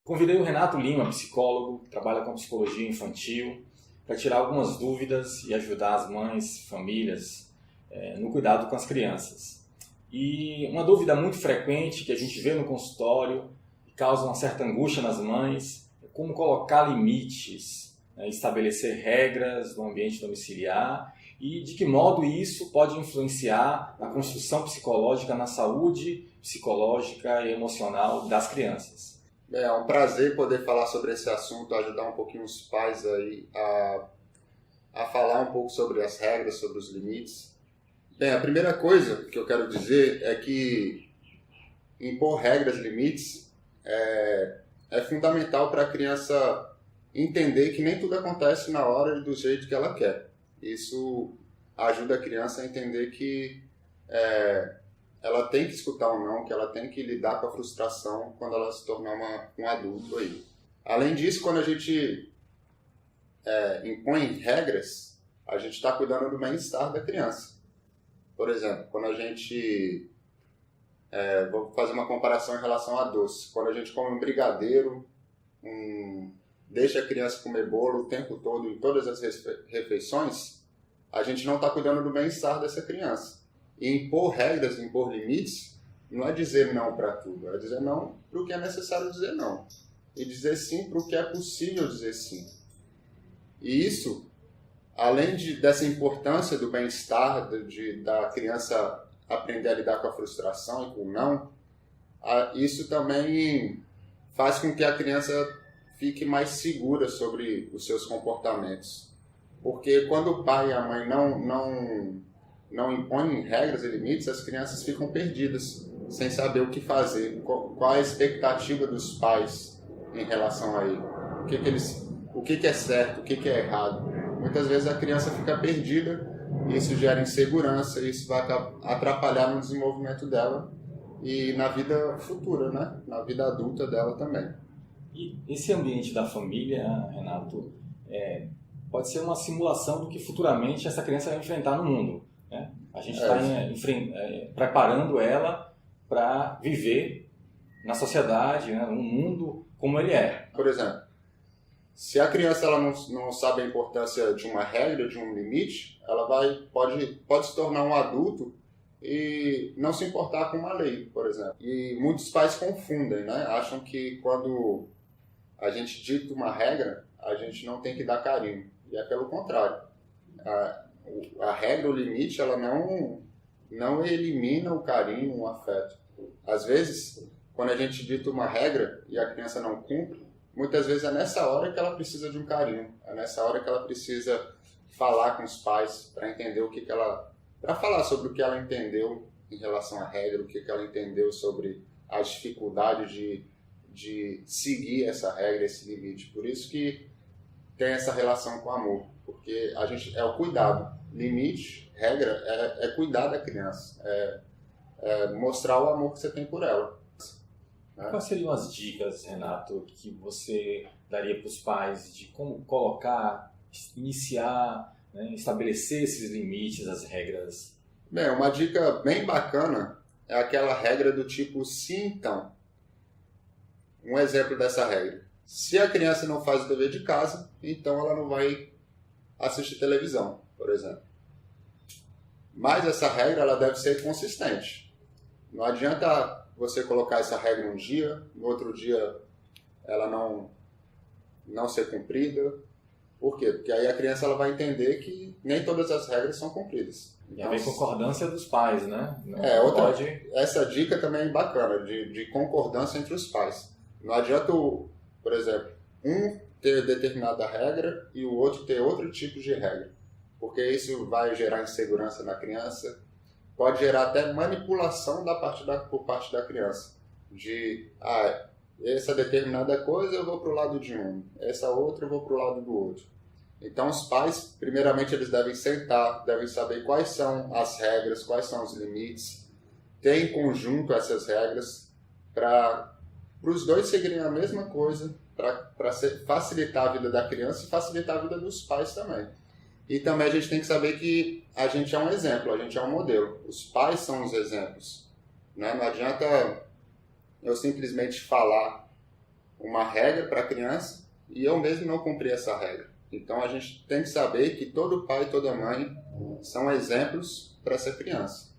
Convidei o Renato Lima, psicólogo, que trabalha com psicologia infantil, para tirar algumas dúvidas e ajudar as mães, famílias, no cuidado com as crianças. E uma dúvida muito frequente que a gente vê no consultório e causa uma certa angústia nas mães é como colocar limites, estabelecer regras no ambiente domiciliar e de que modo isso pode influenciar na construção psicológica, na saúde psicológica e emocional das crianças. É um prazer poder falar sobre esse assunto, ajudar um pouquinho os pais aí a falar um pouco sobre as regras, sobre os limites. Bem, a primeira coisa que eu quero dizer é que impor regras e limites é fundamental para a criança entender que nem tudo acontece na hora e do jeito que ela quer. Isso ajuda a criança a entender que ela tem que escutar um não, que ela tem que lidar com a frustração quando ela se tornar um adulto aí. Além disso, quando a gente impõe regras, a gente está cuidando do bem-estar da criança. Por exemplo, quando a gente... vou fazer uma comparação em relação a doce. Quando a gente come um brigadeiro, deixa a criança comer bolo o tempo todo em todas as refeições, a gente não está cuidando do bem-estar dessa criança. E impor regras, impor limites, não é dizer não para tudo, é dizer não para o que é necessário dizer não. E dizer sim para o que é possível dizer sim. E isso, além dessa importância do bem-estar, da criança aprender a lidar com a frustração e com o não, isso também faz com que a criança fique mais segura sobre os seus comportamentos. Porque quando o pai e a mãe não impõem regras e limites, as crianças ficam perdidas, sem saber o que fazer, qual a expectativa dos pais em relação a ele, o que é certo, o que é errado. Muitas vezes a criança fica perdida, e isso gera insegurança, e isso vai atrapalhar no desenvolvimento dela e na vida futura, né? Na vida adulta dela também. E esse ambiente da família, Renato, pode ser uma simulação do que futuramente essa criança vai enfrentar no mundo, né? A gente está preparando ela para viver na sociedade, né, no mundo como ele é. Por exemplo, se a criança ela não sabe a importância de uma regra, de um limite, ela pode se tornar um adulto e não se importar com uma lei, por exemplo. E muitos pais confundem, né? Acham que quando a gente dita uma regra, a gente não tem que dar carinho. E é pelo contrário. A regra, o limite, ela não elimina o carinho, o afeto. Às vezes, quando a gente dita uma regra e a criança não cumpre, muitas vezes é nessa hora que ela precisa de um carinho. É nessa hora que ela precisa falar com os pais para entender para falar sobre o que ela entendeu em relação à regra, o que ela entendeu sobre a dificuldade de seguir essa regra, esse limite. Por isso que tem essa relação com o amor, porque é o cuidado. Limite, regra, é cuidar da criança, mostrar o amor que você tem por ela. Né? Quais seriam as dicas, Renato, que você daria para os pais de como colocar, iniciar, né, estabelecer esses limites, as regras? Bem, uma dica bem bacana é aquela regra do tipo sim, então. Um exemplo dessa regra. Se a criança não faz o dever de casa, então ela não vai assistir televisão, por exemplo. Mas essa regra ela deve ser consistente. Não adianta você colocar essa regra um dia, no outro dia ela não ser cumprida. Por quê? Porque aí a criança ela vai entender que nem todas as regras são cumpridas. E a concordância dos pais, né? Essa dica também é bacana, de concordância entre os pais. Não adianta, por exemplo, um ter determinada regra e o outro ter outro tipo de regra. Porque isso vai gerar insegurança na criança, pode gerar até manipulação por parte da criança. Essa determinada coisa eu vou para o lado de um, essa outra eu vou para o lado do outro. Então os pais, primeiramente, eles devem sentar, devem saber quais são as regras, quais são os limites, ter em conjunto essas regras para os dois seguirem a mesma coisa, para facilitar a vida da criança e facilitar a vida dos pais também. E também a gente tem que saber que a gente é um exemplo, a gente é um modelo. Os pais são os exemplos, né? Não adianta eu simplesmente falar uma regra para a criança e eu mesmo não cumpri essa regra. Então a gente tem que saber que todo pai e toda mãe são exemplos para essa criança.